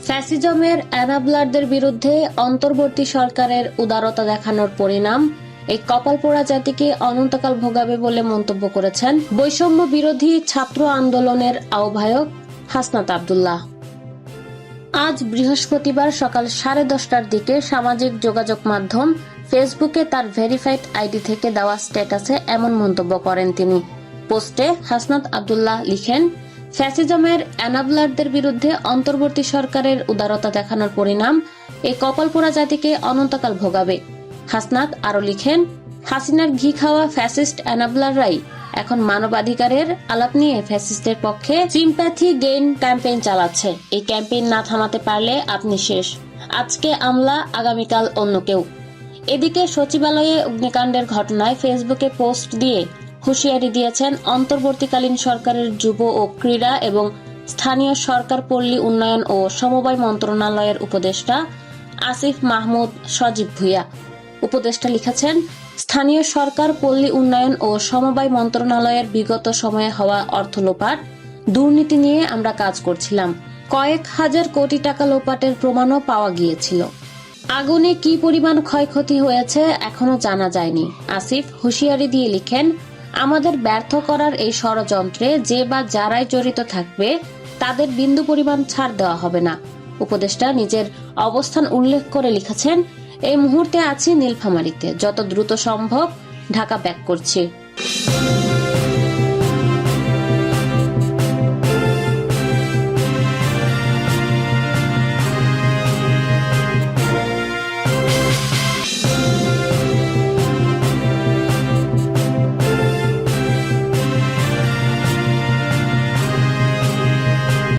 ফ্যাসিজমের অ্যানাবলারদের বিরুদ্ধে অন্তর্বর্তী সরকারের উদারতা দেখানোর পরিণাম এই কপালপোড়া জাতিকে অনন্তকাল ভোগাবে বলে মন্তব্য করেছেন বৈষম্য বিরোধী ছাত্র আন্দোলনের আহ্বায়ক হাসনাত আব্দুল্লাহ। আজ বৃহস্পতিবার সকাল 10:30টার দিকে সামাজিক যোগাযোগ মাধ্যম ফেসবুকে তার ভেরিফাইড আইডি থেকে দেওয়া স্ট্যাটাসে এমন মন্তব্য করেন তিনি। পোস্টে হাসনাত আব্দুল্লাহ লিখেন, ফ্যাসিজমের অ্যানাবলারদের বিরুদ্ধে অন্তর্বর্তী সরকারের উদারতা দেখানোর পরিণাম এই কপালপোড়া জাতিকে অনন্তকাল ভোগাবে। হাসনাত আরো লিখেন, হাসিনার ঘি খাওয়া ফ্যাসিস্ট অ্যানাবলাররাই এখন মানবাধিকারের আলাপ নিয়ে ফ্যাসিস্টের পক্ষে সিম্প্যাথি গেইন ক্যাম্পেইন চালাচ্ছে। এই ক্যাম্পেইন না থামাতে পারলে আপনি শেষ। আজকে আমলা, আগামীকাল অন্য কেউ। এদিকে সচিবালয়ে অগ্নিকাণ্ডের ঘটনায় ফেসবুকে পোস্ট দিয়ে হুঁশিয়ারি দিয়েছেন অন্তর্বর্তীকালীন সরকারের যুব ও ক্রীড়া এবং স্থানীয় সরকার পল্লী উন্নয়ন ও সমবায় মন্ত্রণালয়ের উপদেষ্টা আসিফ মাহমুদ সজীব ভুঁইয়া। উপদেষ্টা লিখেছেন, স্থানীয় সরকার পল্লী উন্নয়ন ও সমবায় মন্ত্রণালয়ের বিগত সময়ে হওয়া অর্থ লোপাট, দুর্নীতি নিয়ে আমরা কাজ করছিলাম। কয়েক হাজার কোটি টাকা লোপাটের প্রমাণও পাওয়া গিয়েছিল। আগুনে কি পরিমাণ ক্ষয়ক্ষতি হয়েছে এখনো জানা যায়নি। আসিফ হুঁশিয়ারি দিয়ে লিখেন, আমাদের ব্যর্থ করার এই ষড়যন্ত্রে যে বা যারাই জড়িত থাকবে তাদের বিন্দু পরিমাণ ছাড় দেওয়া হবে না। উপদেষ্টা নিজের অবস্থান উল্লেখ করে লিখেছেন, এই মুহূর্তে আছি নীলফামারীতে, যত দ্রুত সম্ভব ঢাকা ব্যাক করছি।